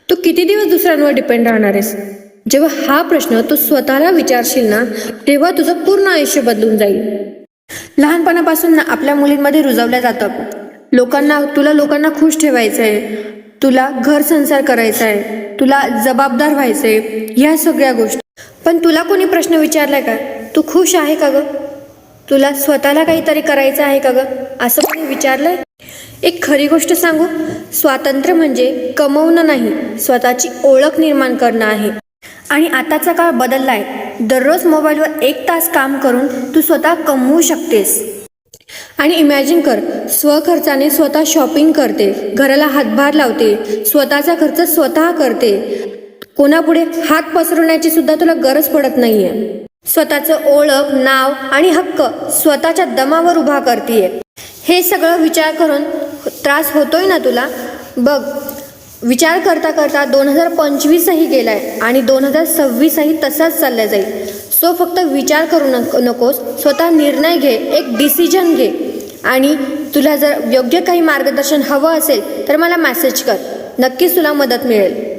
तू किती दिवस दुसऱ्यांवर डिपेंड राहणार आहेस? जेव्हा हा प्रश्न तू स्वतःला विचारशील ना, तेव्हा तुझं पूर्ण आयुष्य बदलून जाईल. लहानपणापासून ना आपल्या मुलींमध्ये रुजवल्या जातं, तुला लोकांना खुश ठेवायचं आहे, तुला घर संसार करायचा आहे, तुला जबाबदार व्हायचंय, ह्या सगळ्या गोष्टी. पण तुला कोणी प्रश्न विचारलाय का, तू खुश आहे का ग? तुला स्वतःला काहीतरी करायचं आहे का ग, असं कोणी विचारलंय? एक खरी गोष्ट सांगू, स्वातंत्र्य म्हणजे कमवणं नाही, स्वतःची ओळख निर्माण करणं आहे. आणि आताचा काळ बदललाय. दररोज मोबाईलवर 1 तास काम करून तू स्वतः कमवू शकतेस. आणि इमॅजिन कर, स्वखर्चाने स्वतः शॉपिंग करते, घराला हातभार लावते, स्वतःचा खर्च स्वतः करते, कोणापुढे हात पसरवण्याची सुद्धा तुला गरज पडत नाहीये. स्वतःचं ओळख, नाव आणि हक्क स्वतःच्या दमावर उभा करतेय. हे सगळं विचार करून त्रास होतोय ना तुला? बघ, विचार करता करता 2025ही गेलाय आणि 2026ही तसाच चालला जाईल. सो फक्त विचार करू नकोस, स्वतः निर्णय घे, एक डिसिजन घे. आणि तुला जर योग्य काही मार्गदर्शन हवं असेल तर मला मेसेज कर, नक्कीच तुला मदत मिळेल.